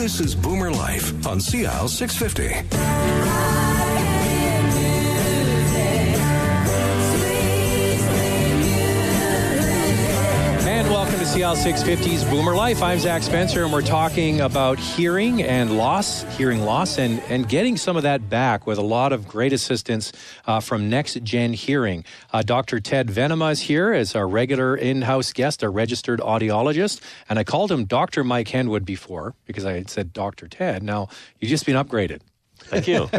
This is BoomerLife on CL 650. Welcome to CL 650's Boomer Life. I'm Zach Spencer, and we're talking about hearing loss, and getting some of that back with a lot of great assistance from NexGen Hearing. Dr. Ted Venema is here as our regular in-house guest, our registered audiologist, and I called him Dr. Mike Henwood before because I had said Dr. Ted. Now, you've just been upgraded. Thank you.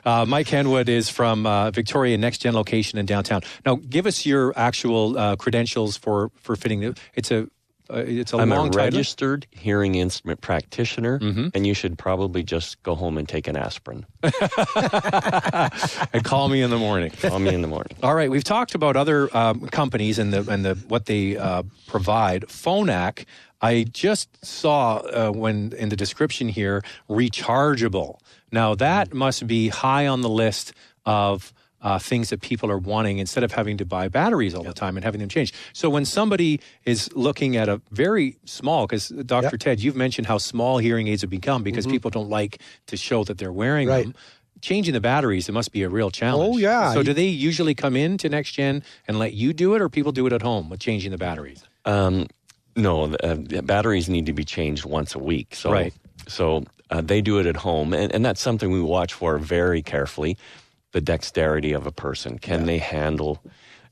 Mike Henwood is from Victoria NexGen location in downtown. Now, give us your actual credentials for fitting. It's a I'm long a title. registered hearing instrument practitioner, and you should probably just go home and take an aspirin. And call me in the morning. Call me in the morning. All right, we've talked about other companies and what they provide. Phonak, I just saw when in the description here, rechargeable. Now that must be high on the list of things that people are wanting instead of having to buy batteries all the time and having them changed. So when somebody is looking at a very small, because Dr. Ted, you've mentioned how small hearing aids have become because people don't like to show that they're wearing them. Changing the batteries, it must be a real challenge. Oh, yeah. So do they usually come in to NexGen and let you do it, or people do it at home with changing the batteries? No, the batteries need to be changed once a week. So, So they do it at home, and that's something we watch for very carefully. The dexterity of a person. Can they handle,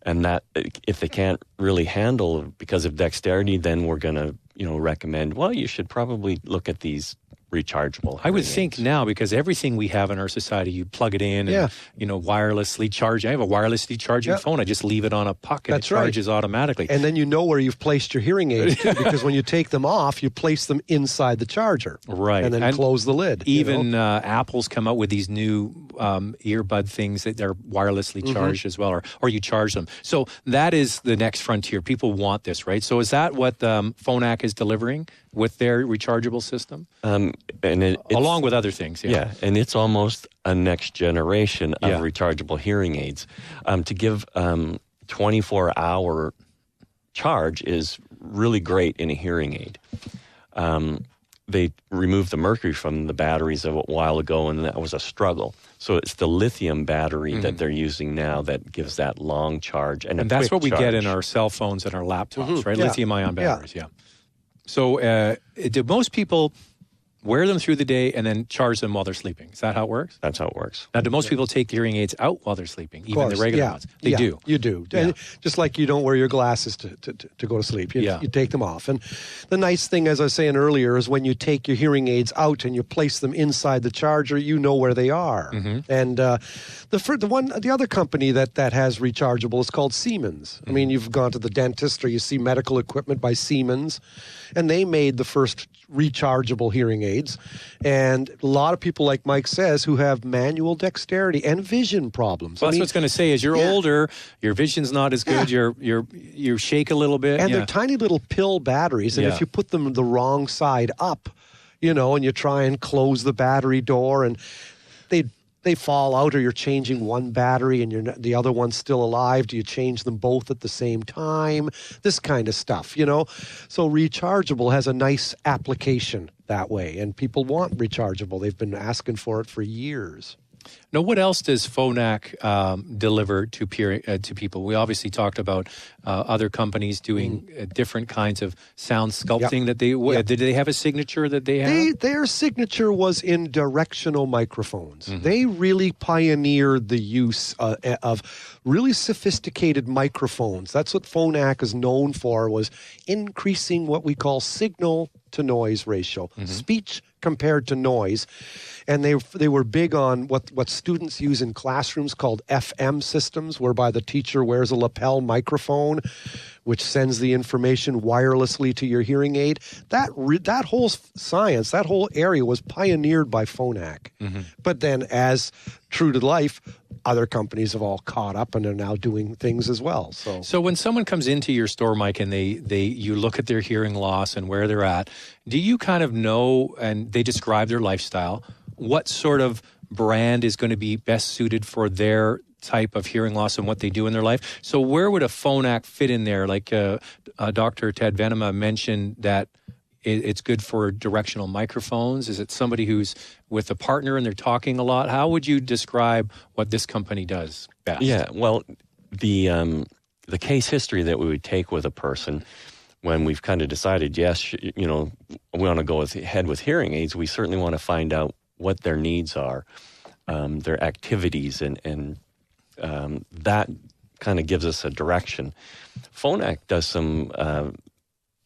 and that if they can't really handle because of dexterity, then we're going to, recommend, well, you should probably look at these rechargeable. I would think now, because everything we have in our society, you plug it in and, wirelessly charge. I have a wirelessly charging phone. I just leave it on a puck and it charges automatically. And then you know where you've placed your hearing aids too, because when you take them off, you place them inside the charger. Right. And then close the lid. Even Apple's come out with these new earbud things that they're wirelessly charged as well, or you charge them. So that is the next frontier. People want this, right? So is that what Phonak is delivering with their rechargeable system? Along with other things, Yeah, and it's almost a next generation of rechargeable hearing aids. To give 24-hour charge is really great in a hearing aid. They removed the mercury from the batteries a while ago, and that was a struggle. So it's the lithium battery that they're using now that gives that long charge. And that's what we get in our cell phones and our laptops, right? Lithium-ion batteries, So do most people wear them through the day and then charge them while they're sleeping? Is that how it works? That's how it works. Now, do most people take hearing aids out while they're sleeping, even the regular ones? They do. You do. Yeah. And just like you don't wear your glasses to go to sleep. You take them off. And the nice thing, as I was saying earlier, is when you take your hearing aids out and you place them inside the charger, you know where they are. And the other company that has rechargeable is called Siemens. I mean, you've gone to the dentist or you see medical equipment by Siemens, and they made the first rechargeable hearing aids. And a lot of people, like Mike says, who have manual dexterity and vision problems. Well, that's what I was going to say. As you're older, your vision's not as good. You shake a little bit. And they're tiny little pill batteries. And if you put them the wrong side up, and you try and close the battery door, and they fall out, or you're changing one battery and the other one's still alive. Do you change them both at the same time? This kind of stuff, So rechargeable has a nice application that way, and people want rechargeable. They've been asking for it for years. Now, what else does Phonak deliver to people? We obviously talked about other companies doing different kinds of sound sculpting. That did they have a signature that they have? Their signature was in directional microphones. They really pioneered the use of really sophisticated microphones. That's what Phonak is known for, was increasing what we call signal to noise ratio, speech compared to noise. And they were big on what students use in classrooms called FM systems, whereby the teacher wears a lapel microphone, which sends the information wirelessly to your hearing aid. That whole science, that whole area was pioneered by Phonak. But then, as true to life, other companies have all caught up and are now doing things as well. So when someone comes into your store, Mike, and you look at their hearing loss and where they're at, do you kind of know, and they describe their lifestyle, what sort of brand is going to be best suited for their type of hearing loss and what they do in their life? So where would a Phonak fit in there? Like Dr. Ted Venema mentioned that it's good for directional microphones? Is it somebody who's with a partner and they're talking a lot? How would you describe what this company does best? Yeah, well, the case history that we would take with a person when we've kind of decided, yes, we want to go ahead with hearing aids, we certainly want to find out what their needs are, their activities, and that kind of gives us a direction. Phonak does some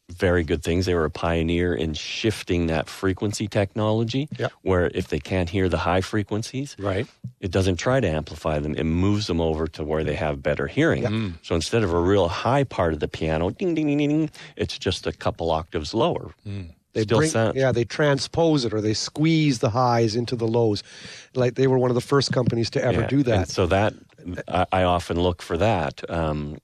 very good things. They were a pioneer in shifting that frequency technology, where if they can't hear the high frequencies, right, it doesn't try to amplify them. It moves them over to where they have better hearing. So instead of a real high part of the piano, ding, ding, ding, ding, it's just a couple octaves lower. They they transpose it, or they squeeze the highs into the lows. Like, they were one of the first companies to ever do that. And so that I often look for that, and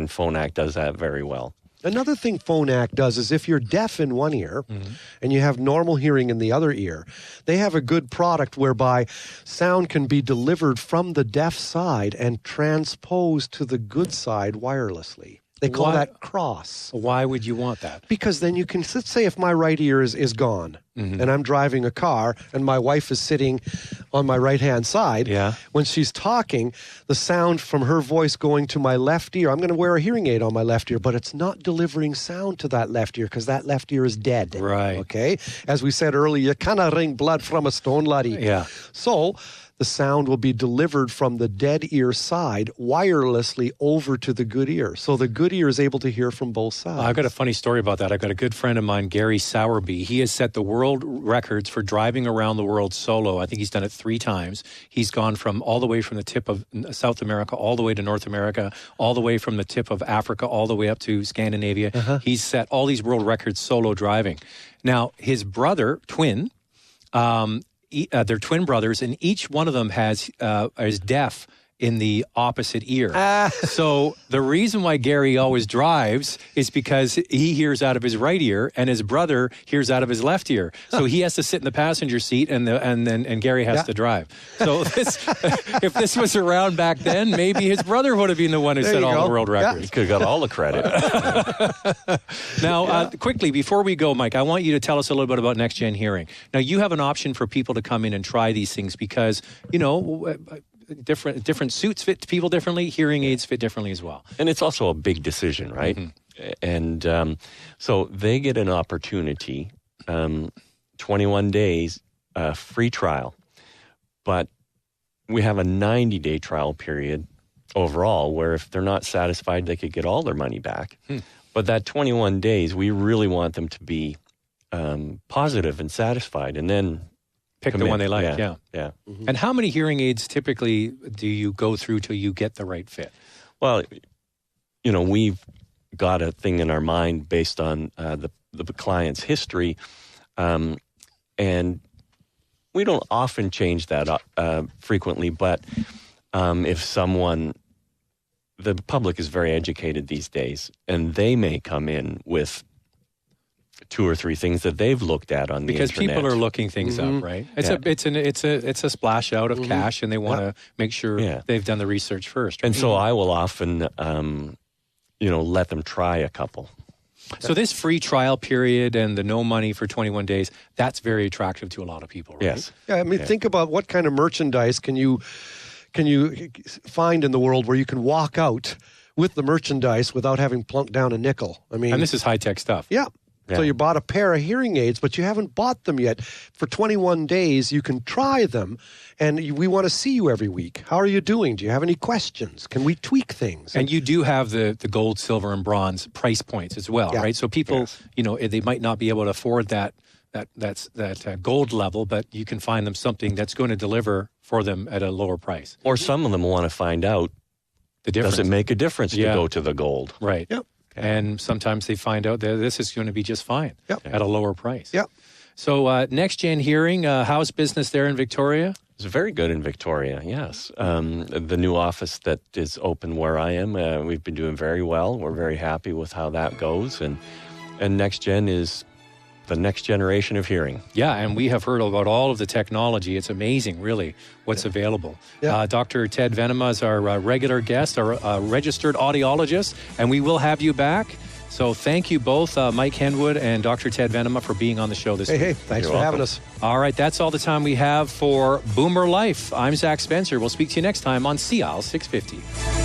Phonak does that very well. Another thing Phonak does is, if you're deaf in one ear and you have normal hearing in the other ear, they have a good product whereby sound can be delivered from the deaf side and transposed to the good side wirelessly. They call that cross. Why would you want that? Because then you can, let's say if my right ear is gone and I'm driving a car and my wife is sitting on my right-hand side, when she's talking, the sound from her voice going to my left ear, I'm going to wear a hearing aid on my left ear, but it's not delivering sound to that left ear because that left ear is dead. Right. Okay? As we said earlier, you cannot wring blood from a stone, laddie. Yeah. So the sound will be delivered from the dead ear side wirelessly over to the good ear. So the good ear is able to hear from both sides. I've got a funny story about that. I've got a good friend of mine, Gary Sowerby. He has set the world records for driving around the world solo. I think he's done it 3 times. He's gone from all the way from the tip of South America all the way to North America, all the way from the tip of Africa all the way up to Scandinavia. He's set all these world records solo driving. Now, his brother, twin, they're twin brothers, and each one of them is deaf in the opposite ear. So the reason why Gary always drives is because he hears out of his right ear and his brother hears out of his left ear. So he has to sit in the passenger seat and Gary has to drive. So if this was around back then, maybe his brother would have been the one who set all the world records. He could have got all the credit. Now, quickly, before we go, Mike, I want you to tell us a little bit about NexGen Hearing. Now, you have an option for people to come in and try these things because, different suits fit people differently. Hearing aids fit differently as well. And it's also a big decision, right? And so they get an opportunity, 21 days, free trial. But we have a 90-day trial period overall where if they're not satisfied, they could get all their money back. But that 21 days, we really want them to be positive and satisfied, and then pick the one they like. Yeah. And how many hearing aids typically do you go through till you get the right fit? Well, we've got a thing in our mind based on the client's history, and we don't often change that frequently. But if the public is very educated these days, and they may come in with 2 or 3 things that they've looked at on the internet. Because people are looking things up, right? It's a splash out of cash, and they want to make sure they've done the research first. Right? And so I will often, let them try a couple. So this free trial period and the no money for 21 days, that's very attractive to a lot of people, right? Yes. Yeah, I mean, think about what kind of merchandise can you find in the world where you can walk out with the merchandise without having plunked down a nickel? I mean, and this is high-tech stuff. Yeah. So you bought a pair of hearing aids, but you haven't bought them yet. For 21 days, you can try them, and we want to see you every week. How are you doing? Do you have any questions? Can we tweak things? And you do have the gold, silver, and bronze price points as well, right? So people, they might not be able to afford that gold level, but you can find them something that's going to deliver for them at a lower price. Or some of them want to find out, does it make a difference to go to the gold? Right. Yep. And sometimes they find out that this is going to be just fine at a lower price. Yep. So NexGen Hearing, how's business there in Victoria? It's very good in Victoria, yes. The new office that is open where I am, we've been doing very well. We're very happy with how that goes. And NexGen is the next generation of hearing. Yeah, and we have heard about all of the technology. It's amazing, really, what's available. Yeah. Dr. Ted Venema is our regular guest, our registered audiologist, and we will have you back. So thank you both, Mike Henwood and Dr. Ted Venema, for being on the show this week. Hey, thanks for having us. All right, that's all the time we have for Boomer Life. I'm Zach Spencer. We'll speak to you next time on CL 650.